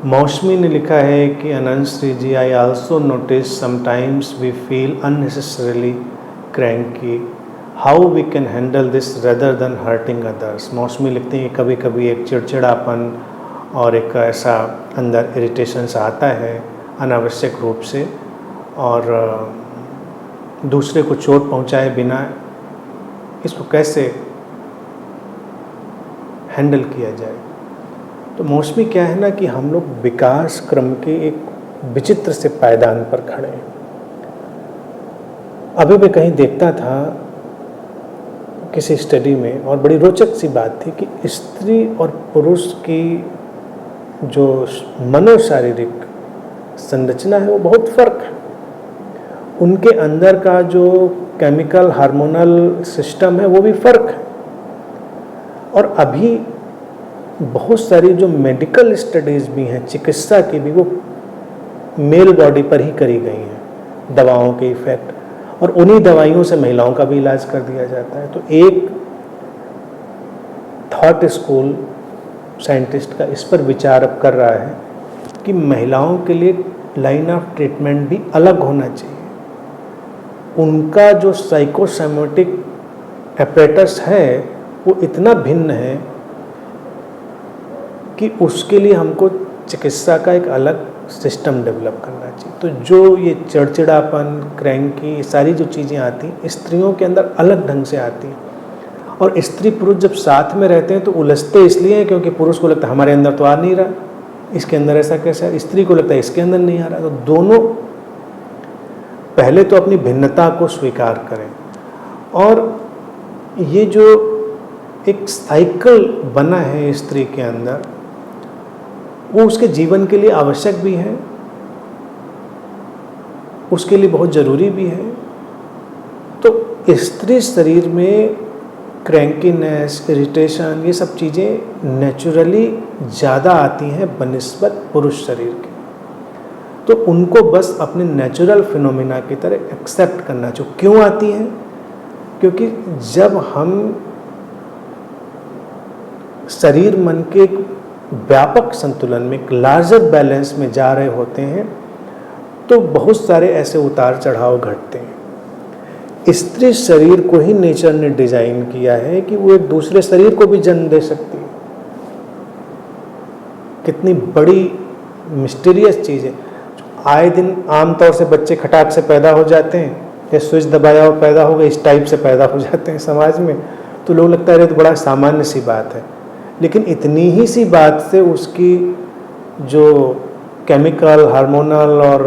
मौसमी ने लिखा है कि Anant Shri ji, I also notice sometimes we feel unnecessarily cranky, how we can handle this rather than hurting others. Mausami लिखते हैं कि कभी कभी एक चिड़चिड़ापन और एक ऐसा अंदर इरिटेशन सा आता है अनावश्यक रूप से, और दूसरे को चोट पहुंचाए बिना इसको कैसे हैंडल किया जाए। तो मौसमी क्या है ना कि हम लोग विकास क्रम के एक विचित्र से पायदान पर खड़े हैं। अभी मैं कहीं देखता था किसी स्टडी में, और बड़ी रोचक सी बात थी कि स्त्री और पुरुष की जो मनोशारीरिक संरचना है वो बहुत फर्क है। उनके अंदर का जो केमिकल हार्मोनल सिस्टम है वो भी फर्क है। और अभी बहुत सारी जो मेडिकल स्टडीज़ भी हैं, चिकित्सा की भी, वो मेल बॉडी पर ही करी गई हैं, दवाओं के इफेक्ट, और उन्हीं दवाइयों से महिलाओं का भी इलाज कर दिया जाता है। तो एक थॉट स्कूल साइंटिस्ट का इस पर विचार अब कर रहा है कि महिलाओं के लिए लाइन ऑफ ट्रीटमेंट भी अलग होना चाहिए। उनका जो साइकोसोमेटिक एपेरेटस है वो इतना भिन्न है कि उसके लिए हमको चिकित्सा का एक अलग सिस्टम डेवलप करना चाहिए। तो जो ये चिड़चिड़ापन, क्रैंकी, सारी जो चीज़ें आती हैं स्त्रियों के अंदर अलग ढंग से आती हैं। और स्त्री पुरुष जब साथ में रहते हैं तो उलझते इसलिए हैं क्योंकि पुरुष को लगता है हमारे अंदर तो आ नहीं रहा, इसके अंदर ऐसा कैसा है, स्त्री को लगता है इसके अंदर नहीं आ रहा। तो दोनों पहले तो अपनी भिन्नता को स्वीकार करें, और ये जो एक साइकिल बना है स्त्री के अंदर वो उसके जीवन के लिए आवश्यक भी है, उसके लिए बहुत ज़रूरी भी है। तो स्त्री शरीर में क्रैंकीनेस, इरिटेशन, ये सब चीज़ें नेचुरली ज़्यादा आती हैं बनिस्बत पुरुष शरीर के। तो उनको बस अपने नेचुरल फिनोमिना की तरह एक्सेप्ट करना चाहिए। क्यों आती हैं? क्योंकि जब हम शरीर मन के एक व्यापक संतुलन में, एक लार्जर बैलेंस में जा रहे होते हैं तो बहुत सारे ऐसे उतार चढ़ाव घटते हैं। स्त्री शरीर को ही नेचर ने डिजाइन किया है कि वो एक दूसरे शरीर को भी जन्म दे सकती है। कितनी बड़ी मिस्टीरियस चीज़ है। आए दिन आमतौर से बच्चे खटाक से पैदा हो जाते हैं, या स्विच दबाया हो पैदा हो गए, इस टाइप से पैदा हो जाते हैं समाज में। तो लोग लगता है अरे तो बड़ा सामान्य सी बात है, लेकिन इतनी ही सी बात से उसकी जो केमिकल, हार्मोनल और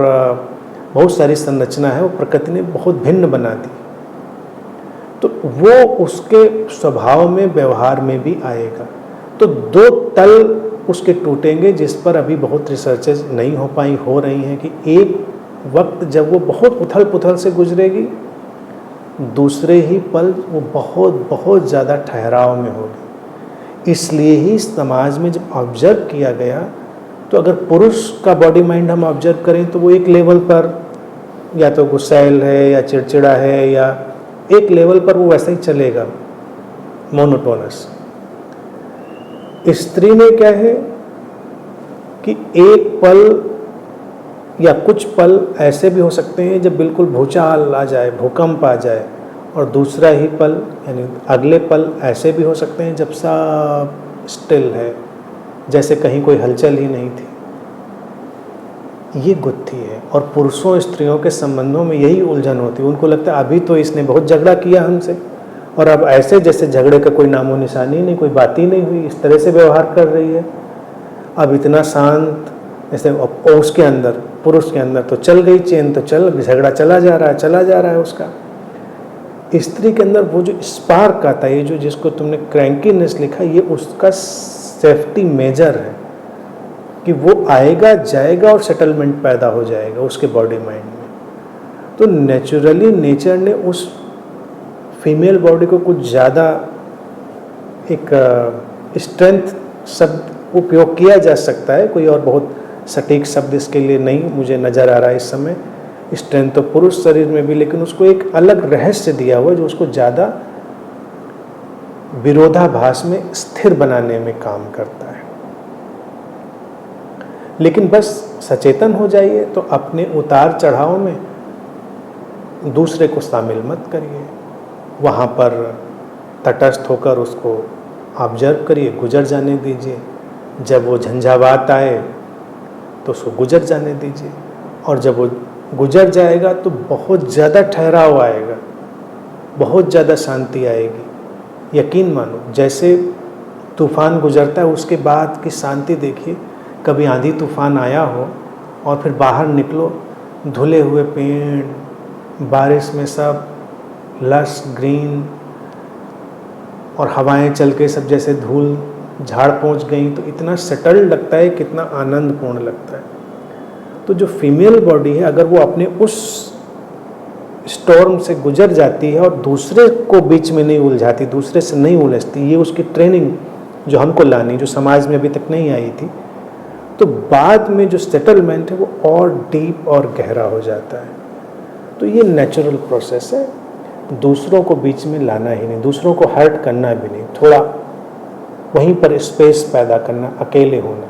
बहुत सारी संरचना है वो प्रकृति ने बहुत भिन्न बना दी। तो वो उसके स्वभाव में, व्यवहार में भी आएगा। तो दो तल उसके टूटेंगे जिस पर अभी बहुत रिसर्चेज नहीं हो पाई, हो रही हैं कि एक वक्त जब वो बहुत उथल पुथल से गुजरेगी, दूसरे ही पल वो बहुत बहुत ज़्यादा ठहराव में होगी। इसलिए ही समाज में जब ऑब्जर्व किया गया तो अगर पुरुष का बॉडी माइंड हम ऑब्जर्व करें तो वो एक लेवल पर या तो गुस्सैल है या चिड़चिड़ा है, या एक लेवल पर वो वैसे ही चलेगा, मोनोटोनस। स्त्री में क्या है कि एक पल या कुछ पल ऐसे भी हो सकते हैं जब बिल्कुल भूचाल आ जाए, भूकंप आ जाए, और दूसरा ही पल यानी अगले पल ऐसे भी हो सकते हैं जब सब स्टिल है, जैसे कहीं कोई हलचल ही नहीं थी। ये गुत्थी है। और पुरुषों स्त्रियों के संबंधों में यही उलझन होती है। उनको लगता है अभी तो इसने बहुत झगड़ा किया हमसे, और अब ऐसे जैसे झगड़े का कोई नामो निशानी नहीं, कोई बात ही नहीं हुई, इस तरह से व्यवहार कर रही है। अब इतना शांत जैसे उसके अंदर, पुरुष के अंदर तो चल गई चेन, तो चल झगड़ा चला जा रहा है उसका। स्त्री के अंदर वो जो स्पार्क आता है, ये जो जिसको तुमने क्रैंकीनेस लिखा, ये उसका सेफ्टी मेजर है कि वो आएगा जाएगा और सेटलमेंट पैदा हो जाएगा उसके बॉडी माइंड में। तो नेचुरली नेचर ने उस फीमेल बॉडी को कुछ ज़्यादा एक स्ट्रेंथ शब्द उपयोग किया जा सकता है, कोई और बहुत सटीक शब्द इसके लिए नहीं मुझे नज़र आ रहा है इस समय। स्ट्रेंथ तो पुरुष शरीर में भी, लेकिन उसको एक अलग रहस्य दिया हुआ जो उसको ज़्यादा विरोधाभास में स्थिर बनाने में काम करता है। लेकिन बस सचेतन हो जाइए, तो अपने उतार चढ़ाव में दूसरे को शामिल मत करिए, वहाँ पर तटस्थ होकर उसको ऑब्जर्व करिए, गुजर जाने दीजिए। जब वो झंझावात आए तो उसको गुजर जाने दीजिए, और जब वो गुजर जाएगा तो बहुत ज़्यादा ठहराव आएगा, बहुत ज़्यादा शांति आएगी। यकीन मानो, जैसे तूफ़ान गुजरता है उसके बाद की शांति देखिए। कभी आंधी तूफ़ान आया हो और फिर बाहर निकलो, धुले हुए पेड़, बारिश में सब लश ग्रीन, और हवाएं चल के सब जैसे धूल झाड़ पहुंच गई, तो इतना सेटल्ड लगता है, कितना आनंदपूर्ण लगता है। तो जो फीमेल बॉडी है, अगर वो अपने उस स्टॉर्म से गुजर जाती है और दूसरे को बीच में नहीं उलझाती, दूसरे से नहीं उलझती, ये उसकी ट्रेनिंग जो हमको लानी, जो समाज में अभी तक नहीं आई थी, तो बाद में जो सेटलमेंट है वो और डीप और गहरा हो जाता है। तो ये नेचुरल प्रोसेस है, दूसरों को बीच में लाना ही नहीं, दूसरों को हर्ट करना भी नहीं, थोड़ा वहीं पर स्पेस पैदा करना, अकेले होना,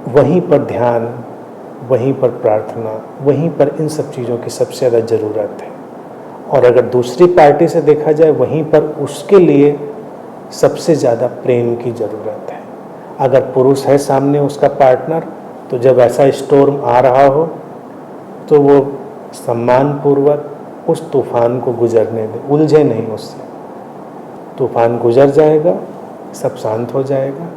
वहीं पर ध्यान, वहीं पर प्रार्थना, वहीं पर इन सब चीज़ों की सबसे ज़्यादा ज़रूरत है। और अगर दूसरी पार्टी से देखा जाए, वहीं पर उसके लिए सबसे ज़्यादा प्रेम की ज़रूरत है। अगर पुरुष है सामने उसका पार्टनर, तो जब ऐसा स्टॉर्म आ रहा हो तो वो सम्मानपूर्वक उस तूफ़ान को गुजरने दे, उलझे नहीं उससे। तूफ़ान गुजर जाएगा, सब शांत हो जाएगा।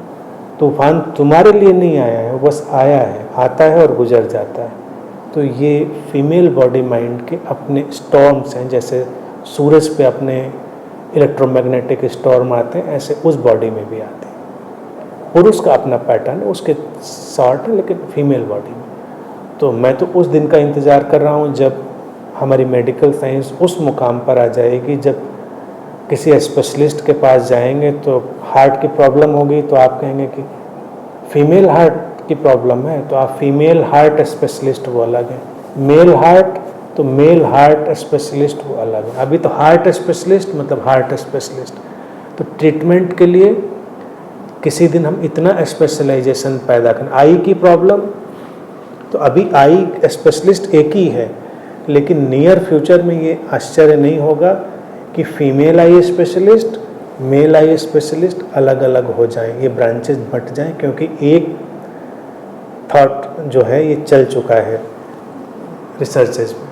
तूफ़ान तुम्हारे लिए नहीं आया है, वो बस आया है, आता है और गुजर जाता है। तो ये फीमेल बॉडी माइंड के अपने स्टॉर्म्स हैं, जैसे सूरज पे अपने इलेक्ट्रोमैग्नेटिक स्टॉर्म आते हैं, ऐसे उस बॉडी में भी आते हैं। पुरुष का अपना पैटर्न है, उसके शॉर्ट है, लेकिन फीमेल बॉडी में। तो मैं तो उस दिन का इंतज़ार कर रहा हूँ जब हमारी मेडिकल साइंस उस मुकाम पर आ जाएगी, जब किसी स्पेशलिस्ट के पास जाएंगे तो हार्ट की प्रॉब्लम होगी, तो आप कहेंगे कि फीमेल हार्ट की प्रॉब्लम है, तो आप फीमेल हार्ट स्पेशलिस्ट वो अलग है, मेल हार्ट तो मेल हार्ट स्पेशलिस्ट वो अलग है। अभी तो हार्ट स्पेशलिस्ट मतलब हार्ट स्पेशलिस्ट। तो ट्रीटमेंट के लिए किसी दिन हम इतना स्पेशलाइजेशन पैदा करें। आई की प्रॉब्लम, तो अभी आई स्पेशलिस्ट एक ही है, लेकिन नियर फ्यूचर में ये आश्चर्य नहीं होगा कि female eye specialist, male eye specialist अलग अलग हो जाएं, ये ब्रांचेस बट जाएं, क्योंकि एक थॉट जो है ये चल चुका है रिसर्चेज में।